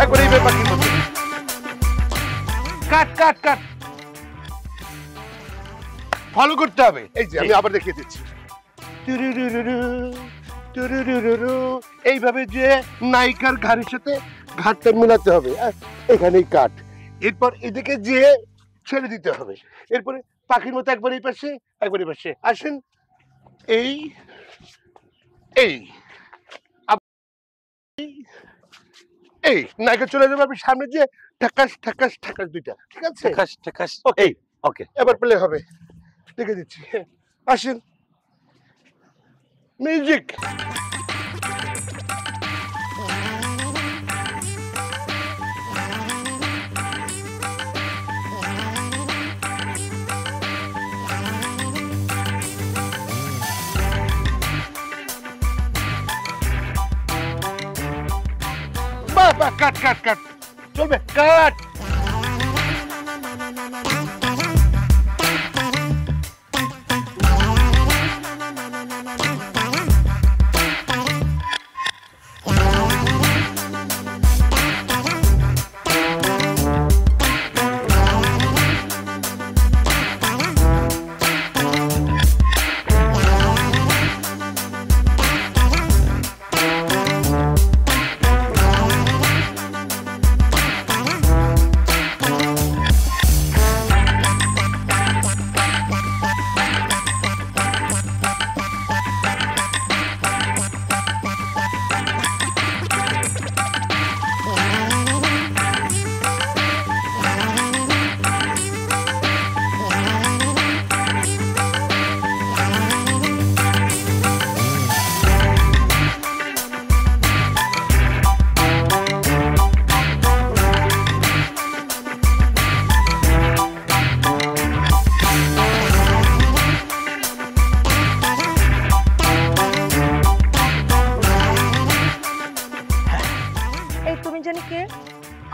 একবার এইভাবে পাখির মতো কাট কাট কাট ফলো করতে হবে। এই যে আমি আবার দেখিয়ে দিচ্ছি, এইভাবে যে নায়িকার ঘাড়ের সাথে ঘাটটা মিলাতে হবে, এখানেই কাট। এরপর এদিকে যে ছেড়ে দিতে হবে, এরপরে পাখির মতো একবার এই পাশে একবার এই পাশে আসেন। এই এই এই নায়িকা চলে যাবে, আপনি সামনে যে ঠাকাস ঠাকাস ঠাকাস দুইটা, ঠিক আছে? ঠাকাস ঠাকাস, ওকে ওকে, এবার প্লে হবে, দেখে দিচ্ছি। আসেন, মিউজিক। বাবা কাট কাট কাট চলবে, কাট।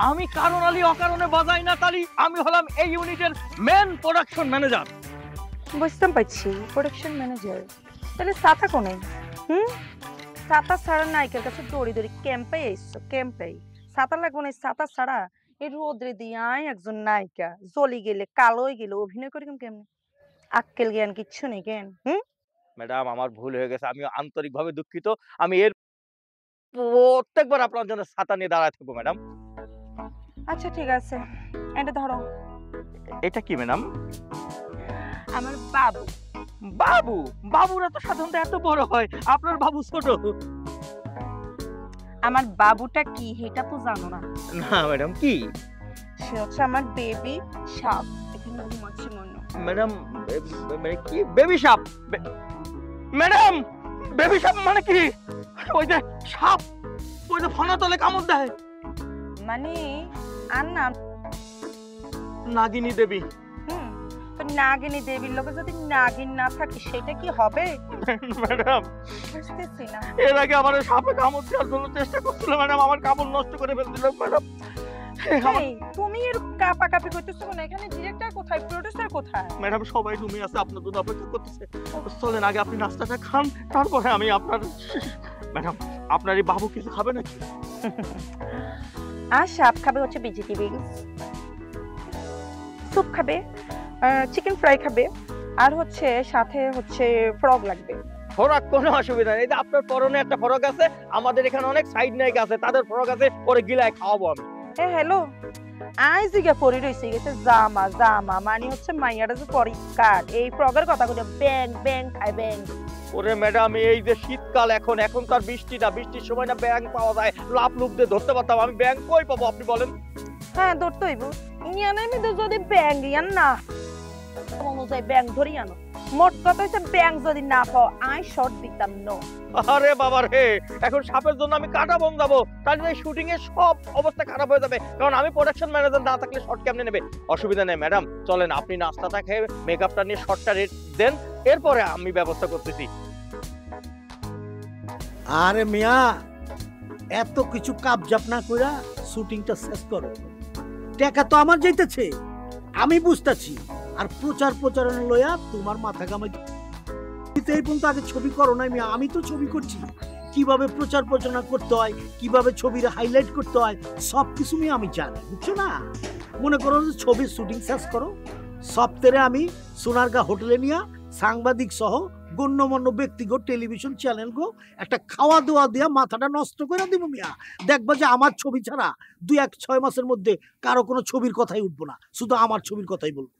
আমি কারণ আলী অকারণে বাজাই না তালি, আমি হলাম এই ইউনিটের মেন প্রোডাকশন ম্যানেজার। বুঝতে পারছি, প্রোডাকশন ম্যানেজার। তাহলে সাথা কোনে? সাথা ছাড়া নায়িকার কাছে দৌড়ি দৌড়ি ক্যাম্পে এসছো, ক্যাম্পে সাথা লাগবো না। সাথা ছাড়া এই রোদ্রে দিয়ে একজন নায়িকা জ্বলি গেলে কালো হয়ে গেলে অভিনয় করি কেমনি? আক্কেল জ্ঞান কিচ্ছু নেই কেন? ম্যাডাম আমার ভুল হয়ে গেছে, আমি আন্তরিকভাবে দুঃখিত। আমি এর প্রত্যেকবার আপনার জন্য ছাতা নিয়ে দাঁড়ায় থাকবো ম্যাডাম। আচ্ছা ঠিক আছে, এটা ধরো। এটা কি ম্যাডাম? আমার বাবু। বাবু? বাবুরা তো সাধারণত এত বড় হয়, আপনার বাবু ছোট। আমার বাবুটা কি এটা তো জানো না? না ম্যাডাম, কি? সে হচ্ছে আমার বেবি সাপ। এখানে ঘুমাচ্ছি মনে। ম্যাডাম কি বেবি সাপ? ম্যাডাম বেবি সাপ মানে কি? ওই যে সাপ ওই যে ফনা তলে কামড় দেয়, মানে আর নাম নাগিনী দেবী। তো নাগিনী দেবীর লোকে যদি নাগিন না থাকে সেটা কি হবে? ম্যাডাম বুঝতেছি না। এর আগে আমার সাপে কামড় দেওয়ার জন্য চেষ্টা করছিল ম্যাডাম, আমার কাপড় নষ্ট করে ফেলছিল ম্যাডাম। তুমি এর কাপাকাপি করতেছো কেন? এখানে ডিরেক্টর কোথায়, প্রোডিউসার কোথায়? ম্যাডাম সবাই রুমে আছে, আপনার জন্য অপেক্ষা করতেছে। চলেন আগে আপনি নাস্তাটা খান, তারপরে আমি আপনার। ম্যাডাম আপনার এই বাবু কিছু খাবে নাকি? আর সাপ খাবে হচ্ছে ভেজিটেবলস, স্যুপ খাবে, চিকেন ফ্রাই খাবে, আর হচ্ছে সাথে হচ্ছে ফ্রগ লাগবে। ফরক কোনো অসুবিধা নেই, আপনার পরনে একটা ফরক আছে, আমাদের এখানে অনেক সাইড নায়িকা আছে, তাদের ফরক আছে, ওরে গিলায় খাওয়াবো আমি। হ্যালো, আই জিগা পরি রইছে গেছে জামা, জামা মানে হচ্ছে মাইয়াটা যে পরিষ্কার। এই ফ্রগের কথা কইয়া ব্যাং ব্যাং খাই ব্যাং। ওরে ম্যাডাম এই যে শীতকাল, এখন তার বৃষ্টি না, বৃষ্টির সময় না ব্যাং পাওয়া যায়, লাভ লুপ দিয়ে ধরতে পারতাম, আমি ব্যাং কই পাবো আপনি বলেন? হ্যাঁ ধরতে হইব, ইয়ানের মধ্যে যদি ব্যাং ইয়ান না অনুযায়ী ব্যাং ধরি আনো। মোট কথা হচ্ছে ব্যাং যদি না পাও আই শর্ট দিতাম নো। আরে বাবা রে, এখন সাপের জন্য আমি কাটা বন যাবো, তাহলে শুটিং এর সব অবস্থা খারাপ হয়ে যাবে, কারণ আমি প্রোডাকশন ম্যানেজার না থাকলে শর্ট কেমনে নেবে? অসুবিধা নেই ম্যাডাম, চলেন আপনি নাস্তাটা খেয়ে মেকআপটা নিয়ে শর্টটা রেট দেন, এরপরে আমি ব্যবস্থা করতেছি। আরে মিয়া এত কিছু কাপজাপ না কইরা শুটিংটা শেষ করো। টাকা তো আমার যাইতেছে, আমি বুঝতেছি। আর প্রচারণা লইয়া তোমার মাথা কামাই এই পর্যন্ত আগে ছবি করো নাই মিয়া, আমি তো ছবি করছি। কিভাবে প্রচার প্রচারণা করতে হয়, কিভাবে ছবির হাইলাইট করতে হয়, সব কিছু আমি জানি, বুঝছো না? মনে করো যে ছবির শুটিং শেষ করো, সপ্তাহে আমি সোনারগাঁ হোটেলে নিয়ে সাংবাদিক সহ গণ্যমান্য ব্যক্তিগত টেলিভিশন চ্যানেল গো একটা খাওয়া দাওয়া দিয়া মাথাটা নষ্ট করে দিব মিয়া। দেখবা যে আমার ছবি ছাড়া 2-6 মাসের মধ্যে কারো কোনো ছবির কথাই উঠবো না, শুধু আমার ছবির কথাই বলবো।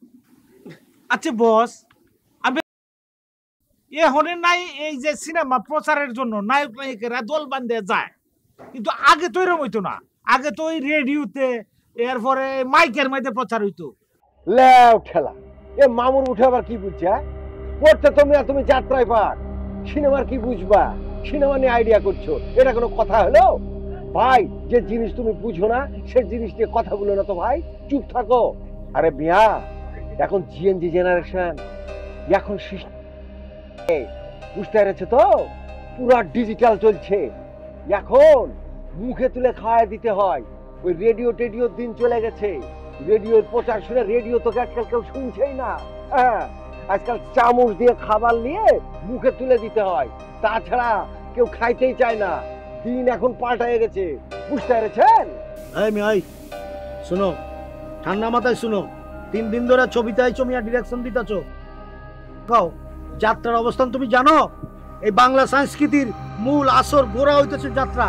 আচ্ছা বস, আমি এখনে নাই এই যে সিনেমা প্রচারের জন্য নায়ক নায়িকারা দল বান্ধে যায়, কিন্তু আগে তো এরকম হইতো না। আগে তো ওই রেডিওতে এরপরে মাইকের মধ্যে প্রচার হইতো। লেও ঠেলা, এ মামুর উঠে আবার কি বুঝছে? পড়তে তুমি যাত্রায় পাক, সিনেমার কি বুঝবা? সিনেমা নিয়ে আইডিয়া করছো, এটা কোনো কথা হলো? ভাই, যে জিনিস তুমি বুঝো না সে জিনিস নিয়ে কথা বলো না তো ভাই, চুপ থাকো। আরে মিয়া, এখন জিএনজি জেনারেশন, এখন বুঝতে পেরেছে তো, পুরা ডিজিটাল চলছে। এখন মুখে তুলে খাওয়াই দিতে হয়। ওই রেডিও টেডিওর দিন চলে গেছে। রেডিওর প্রচার শুনে রেডিও তো আজকাল কেউ শুনছেই না। হ্যাঁ, আজকাল চামচ দিয়ে খাবার নিয়ে মুখে তুলে দিতে হয়, তাছাড়া কেউ খাইতেই চায় না। দিন এখন পাল্টায় গেছে, বুঝতে পেরেছেন? শুনো, ঠান্ডা মাথায় শুনো, 3 দিন ধরে ছবিতে আইছো মিয়া, ডিরেকশন দিতেছো। কাও যাত্রার অবস্থান তুমি জানো? এই বাংলা সংস্কৃতির মূল আসর গোড়া হইতেছে যাত্রা।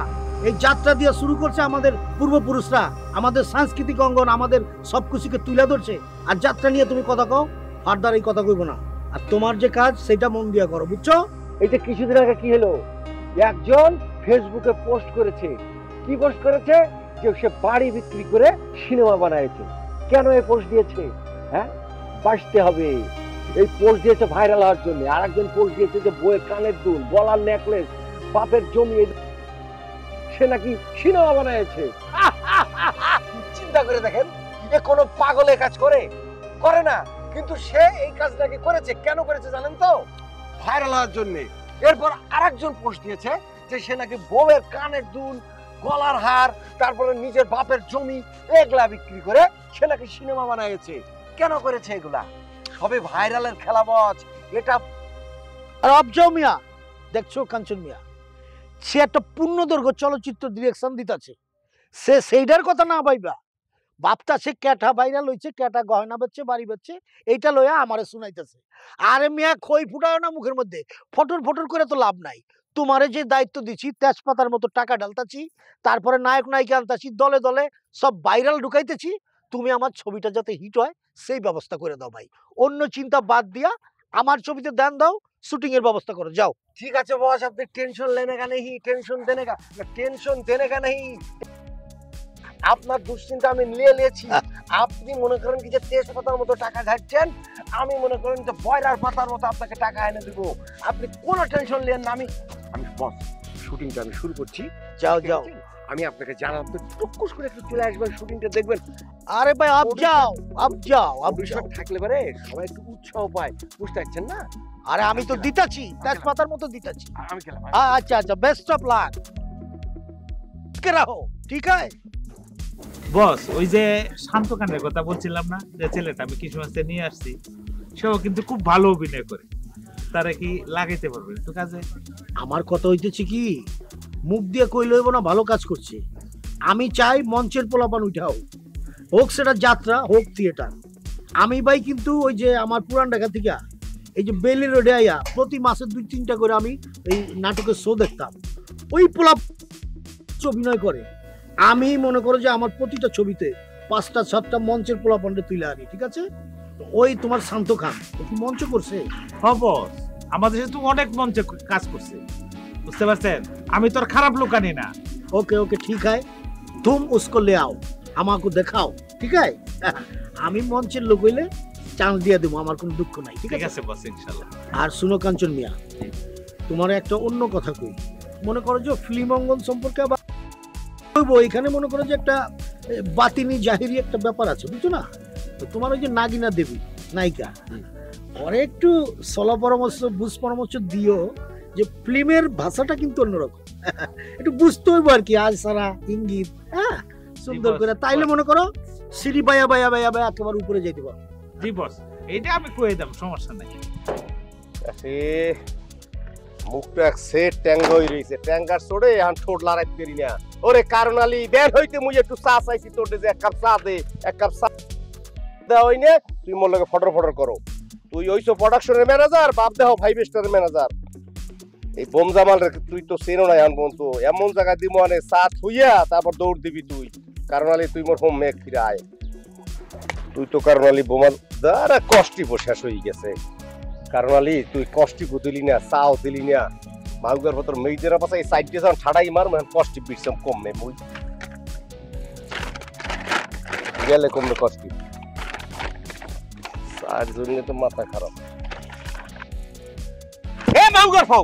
এই যাত্রা দিয়ে শুরু করছে আমাদের পূর্বপুরুষরা, আমাদের সাংস্কৃতিক অঙ্গন, আমাদের সবকিছুকে তুলে ধরছে। আর যাত্রা নিয়ে তুমি কথা কও, ফার্দার এই কথা কইব না। আর তোমার যে কাজ সেটা মন দিয়ে করো, বুঝছো? এই যে কিছুদিন আগে কি হলো, একজন ফেসবুকে পোস্ট করেছে। কি পোস্ট করেছে? যে সে বাড়ি বিক্রি করে সিনেমা বানাইছে। কেন এই পোস্ট দিয়েছে? হ্যাঁ, বাঁচতে হবে। এই পোস্ট দিয়েছে ভাইরাল হওয়ার জন্য। আর একজন পোস্ট দিয়েছে যে বইয়ের কানের দুল, গলার নেকলেস, বাপের জমি, সে নাকি সিনেমা বানাইছে। চিন্তা করে দেখেন, এ কোনো পাগলে কাজ করে না, কিন্তু সে এই কাজটাকে করেছে। কেন করেছে জানেন তো? ভাইরাল হওয়ার জন্য। এরপর আরেকজন পোস্ট দিয়েছে যে সে নাকি বউয়ের কানের দুল, গলার হার, তারপরে নিজের বাপের জমি এগুলা বিক্রি করে সে নাকি সিনেমা বানাইছে। কেন করেছে এগুলা? সবে ভাইরালের খেলাবাজ এটা। আর অবজাও মিয়া, দেখছো কাঞ্চন মিয়া, সে একটা পূর্ণদৈর্ঘ্য চলচ্চিত্র ডিরেকশন দিতেছে। সে সেইটার কথা না ভাইবা, বাপটা সে ক্যাটা ভাইরাল হইছে, ক্যাটা গহনা বেচছে, বাড়ি বেচছে, এইটা লইয়া আমারে শুনাইতেছে। আরে মিয়া, খই ফুটাও না মুখের মধ্যে, ফটর ফটর করে তো লাভ নাই। তোমারে যে দায়িত্ব দিচ্ছি, তেজপাতার মতো টাকা ঢালতাছি, তারপরে নায়ক নায়িকা আনতাছি, দলে দলে সব ভাইরাল ঢুকাইতেছি। তুমি আমার ছবিটা যাতে হিট হয় সেই ব্যবস্থা করে দাও ভাই। অন্য চিন্তা বাদ দিয়া আমার ছবিতে ধ্যান দাও, শুটিং এর ব্যবস্থা করো, যাও। ঠিক আছে বস, আপনি টেনশন लेने का नहीं, टेंशन देने का नहीं। আপনার দুশ্চিন্তা আমি নিয়েছি। আপনি মনে করেন কি যে তেজপাতার মতো টাকা ঝাড়ছেন, আমি মনে করেন যে বয়লার পাতার মতো আপনাকে টাকা এনে দেব। আপনি কোনো টেনশন নেন না। আমি বস, শুটিংটা আমি শুরু করছি। যাও যাও, আমি আপনাকে জানাবো, টুকুস করে একটু চলে আসবেন, শুটিংটা দেখবেন। আরে ভাই আপ যাও, আপ যাও, আপ বিষয় যাও। থাকলে পারে সবাই একটু উৎসাহ পায়, বুঝতে পারছেন না? আরে আমি তো দিতাছি, তেজপাতার মতো দিতাছি। আমি গেলাম। আচ্ছা আচ্ছা, বেস্ট অফ লাক, কে রাখো, ঠিক আছে? বস, ওই যে শান্তকানের কথা বলছিলাম না, যে ছেলেটা আমি কিছু মাসে নিয়ে আসছি, সেও কিন্তু খুব ভালো অভিনয় করে। তারা কি লাগাইতে পারবে একটু কাজে? আমার কথা হইতেছে কি, মুখ দিয়ে কই লইব না, ভালো কাজ করছে। আমি চাই মঞ্চের পোলাপান উঠাও, হোক সেটা যাত্রা, হোক থিয়েটার। আমি ভাই কিন্তু ওই যে আমার পুরান ঢাকা থেকে এই যে বেলি রোডে আইয়া প্রতি মাসে 2-3টা করে আমি এই নাটকের শো দেখতাম। ওই পোলাপ অভিনয় করে। আমি মনে করো যে আমার প্রতিটা ছবিতে 5টা-7টা মঞ্চের পোলাপানটা তুলে আনি, ঠিক আছে? ওই তোমার শান্ত খান কি মঞ্চ করছে? হ্যাঁ বস, আমাদের সাথে অনেক মঞ্চে কাজ করছে, বুঝতে পারছেন? আমি তোর খারাপ লোক আনি না। ওকে ওকে, ঠিক আছে, তুম উসকো লে আও, আমাকে দেখাও, ঠিক আছে? আমি মঞ্চের লোক হইলে চান্স দিয়ে দেবো, আমার কোনো দুঃখ নাই, ঠিক আছে বস, ইনশাআল্লাহ। আর শুনো কাঞ্চন মিয়া, তোমার একটা অন্য কথা কই। মনে করো যে ফিল্ম অঙ্গন সম্পর্কে আবার এখানে মনে করো যে একটা বাতিনি জাহিরি একটা ব্যাপার আছে, বুঝছো না? তো তোমার ওই যে নাগিনা দেবী নায়িকা, ওরে একটু সলা পরামর্শ, বুঝ পরামর্শ দিও যে ফিল্মের ভাষাটা কিন্তু অন্যরকম, একটু বুঝতে হইব আর কি, আজ সারা ইঙ্গিত, হ্যাঁ, সুন্দর করে। তাইলে মনে করো সিঁড়ি বাইয়া বাইয়া বাইয়া বাইয়া একেবারে উপরে যাইতে পারো। জি বস, এইটা আমি কয়ে দেব, সমস্যা নাই। মুখটা এক সেট ট্যাঙ্গা হয়ে রয়েছে ট্যাঙ্গার চড়ে এখন ঠোঁট লড়াই করি না ওরে কারণ আলী বের হইতে মুই একটু চা চাইছি তোর যে এক কাপ চা দে এক কাপ চা দেওয়া হইনে তুই মোর লগে ফটর ফটর করো তুই ওইসো প্রোডাকশনের ম্যানেজার বাপ দেহ 5 স্টারের ম্যানেজার এই বোম জামাল রে তুই তো চেনো না এখন তো এমন জায়গা দিমু মানে চা থুইয়া তারপর দৌড় দিবি তুই কারণ আলী তুই মোর হোম মেক ফিরে আয় তুই তো কারণ আলী বোমা দাঁড়া কষ্টি শেষ হয়ে গেছে কারণ আলী তুই কষ্টি দিলি না চাও দিলি না মাউগার ভেতর মেয়েদের পাশে এই সাইড দিয়ে যখন ছাড়াই মার মানে কষ্টি বিরসম কমবে মুই গেলে কমবে কষ্টি আর জন্য তো মাথা খারাপ এ মাউগার ফাও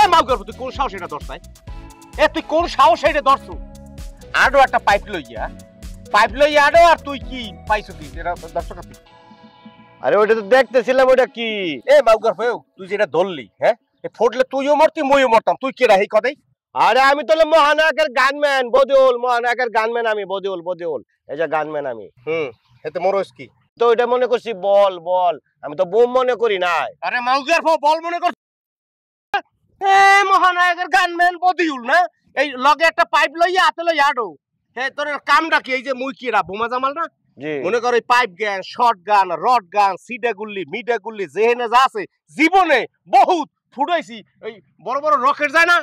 এ মাউগার তুই কোন সাহস এটা ধরছ এ তুই কোন সাহস এটা ধরছ আডো একটা পাইপ লইয়া আডো আর তুই কি পাইছো কি এটা দর্শক আপনি আরে ওইটা তো দেখতেছিলাম ওইটা কি এ মাউগার ফাও তুই যেটা ধরলি হ্যাঁ এ ফটলে তুইও মরতি মইও মরতাম তুই কেডা এই কথাই আরে আমি তো মহানায়কের গানম্যান বদিউল মহানায়কের গানম্যান আমি বদিউল এই যে গানম্যান আমি এতে মরস কি তো ওইটা মনে করছি বল আমি তো বোম মনে করি নাই আরে মাউগার ফাও বল মনে কর এ মহানায়কের গানম্যান বদিউল না এই লগে একটা পাইপ লইয়া হাতে লইয়া আডো হে তোর কামটা কি এই যে মুই কিরা বোমা জামাল না জি মনে কর এই পাইপ গান শর্ট গান রড গান সিডা গুল্লি মিডা গুল্লি যেহেনে যা আছে জীবনে বহুত ফুটাইছি এই বড় বড় রকেট যায় না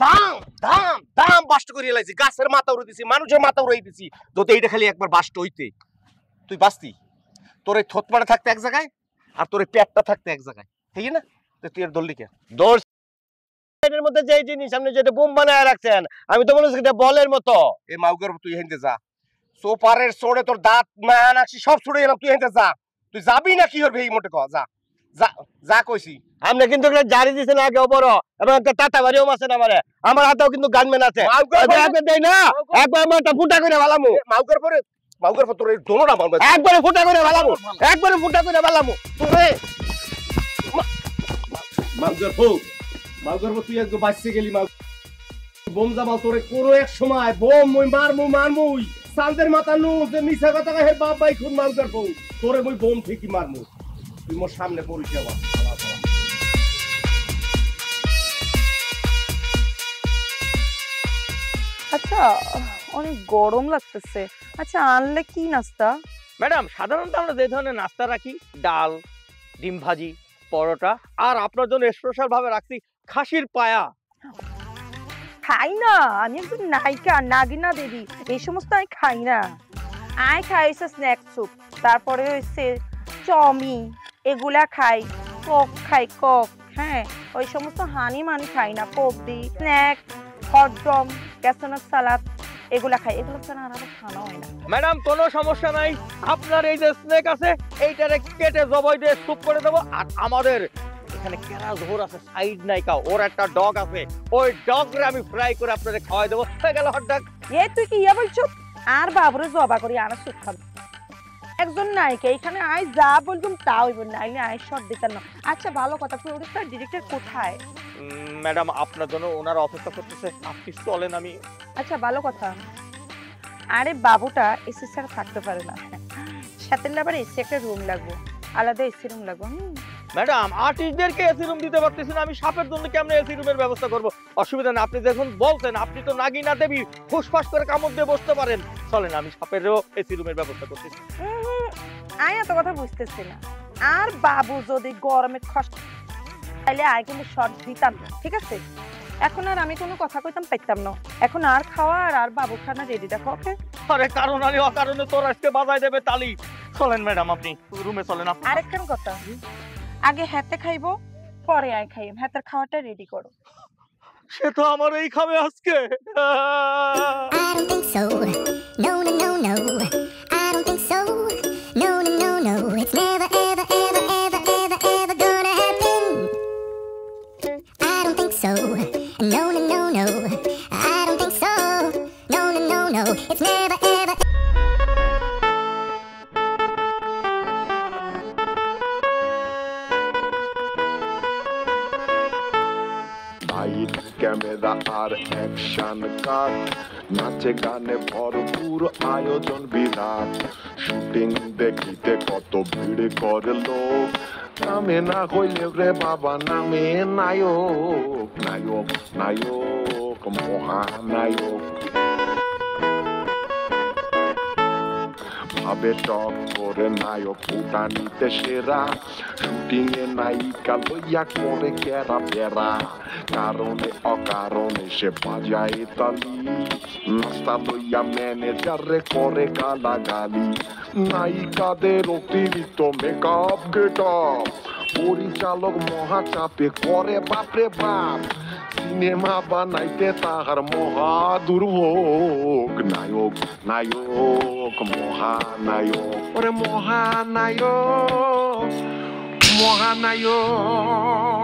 দাম দাম দাম বাস্ট করিয়ে লাইছি গাছের মাথা উড়ে দিছি মানুষের মাথা উড়াই দিছি যদি এইটা খালি একবার বাস্ট হইতে তুই বাঁচতি তোর এই থতমাটা থাকতে এক জায়গায় আর তোর এই পেটটা থাকতে এক জায়গায় ঠিক না তুই এর দললি কে দৌড় এর মধ্যে যে জিনিস আপনি যেটা বোম বানায় রাখছেন আমি তো মনে হচ্ছে এটা বলের মতো এ মাউগার তুই হেনতে যা সোপারের সোড়ে তোর দাঁত মানাছি সব ছুড়ে গেলাম তুই হেনতে যা তুই যাবি না কি হবে এই মোটে কহ যা যা যা কইছি আপনি কিন্তু একটা জারি দিছেন আগে বড় এবং একটা টাটা বাড়িও মাছেন আমার হাতেও কিন্তু গানম্যান আছে একবার দেই না একবার আমার একটা ফুটা করে ভালামু মাউগার পরে তোর এই দোনোটা মারবে একবারে ফুটা করে ভালামু একবারে ফুটা করে ভালামু তোরে মাউগার তুই একটু বাঁচতে গেলি বোম জামাল তোরে কোনো এক সময় বোম মই মারমুই সালদের মাথা নু যে মিছা কথা কহে বাপ ভাই খুন মাউগার বউ তোরে মই বোম ঠিকই মারমু তুই মোর সামনে পড়িস আবার আচ্ছা অনেক গরম লাগতেছে আচ্ছা আনলে কি নাস্তা ম্যাডাম সাধারণত আমরা যে ধরনের নাস্তা রাখি ডাল ডিম ভাজি পরোটা আর আপনার জন্য স্পেশাল ভাবে রাখছি খাসির পায়া খাই না আমি একজন নায়িকা নাগিনা দেবী এই সমস্ত আমি খাই না আই খাই হচ্ছে স্ন্যাক স্যুপ তারপরে হচ্ছে চাউমিন এগুলা খাই কক খাই কক হ্যাঁ ওই সমস্ত হানি মানি খাই না কোক দি স্ন্যাক হটডগ ক্যাসোনাট সালাদ এগুলা খাই এগুলো ছাড়া আর আমার খানা হয় না ম্যাডাম কোনো সমস্যা নাই আপনার এই যে স্নেক আছে এইটারে কেটে জবাই দিয়ে স্যুপ করে দেবো আর আমাদের এখানে কেরা ঝোর আছে সাইড নাইকা ওর একটা ডগ আছে ওই ডগরে আমি ফ্রাই করে আপনাদের খাওয়াই দেবো হয়ে গেল হট ডগ এ তুই কি ইয়া বলছো আর বাবুরে জবা করি আর স্যুপ খাবো একজন নায়িকা এখানে আই যা বলতুম তা হইব নাইলে আই শট দিতাম না আচ্ছা ভালো কথা প্রোডিউসার ডিরেক্টর কোথায় ম্যাডাম আপনার জন্য ওনারা অপেক্ষা করতেছে আপনি চলেন আমি আচ্ছা ভালো কথা আরে বাবুটা এসি ছাড়া থাকতে পারে না সাথে আবার এসি একটা রুম লাগবে আলাদা এসি রুম লাগবে ম্যাডাম আর্টিস্টদেরকে এসি রুম দিতে পারতেছি না আমি সাপের জন্য কেমনে এসি রুমের ব্যবস্থা করব অসুবিধা না আপনি যখন বলছেন আপনি তো নাগিনা দেবী ফুসফাস করে কামড় দিয়ে বসতে পারেন চলেন আমি সাপেরও এসি রুমের ব্যবস্থা করতেছি আই এত কথা বুঝতেছি না আর বাবু যদি গরমে কষ্ট তাহলে আই কিন্তু শর্ট দিতাম না ঠিক আছে এখন আর আমি কোনো কথা কইতাম পাইতাম না এখন আর খাওয়া আর বাবু খানা রেডি দেখো ওকে আরে কারণ আরে অকারণে তোর আজকে বাজায় দেবে তালি চলেন ম্যাডাম আপনি রুমে চলেন আপনি আরেকখান কথা আগে হাতে খাইবো পরে আই খাইম হাতের খাওয়াটা রেডি করো সে তো আমার এই খাবে আজকে I don't think so. No, no, no, no. I don't think so. No, no, no, no. It's never, ever, ever, ever, ever, ever gonna happen. I don't think so. No, no, no, no. I don't think so. No, no, no, no. It's never, ever. Scam camera আর action cut, নাচে গানে ভরপুর আয়োজন বিরাট, shooting দেখিতে কত ভিড় করে লোক, নামে না হইলে রে বাবা নামে নায়ক, নায়ক নায়ক মহানায়ক। ভাবে টক করে নায়ক ফুটানিতে সেরা, শুটিং এ নায়িকা লইয়া করে কেরা বেড়া, কারণে অকারণে সে বাজায় তালি, নাস্তা লইয়া ম্যানেজারে করে গালাগালি, নায়িকাদের অতিরিক্ত মেকআপ গেটআপ, পরিচালক মহা চাপে করে বাপরে বাপ, সিনেমা বানাইতে তাহার মহা দুর্ভোগ, নায়ক নায়ক মহানায়ক, ওরে মহানায়ক মহানায়ক।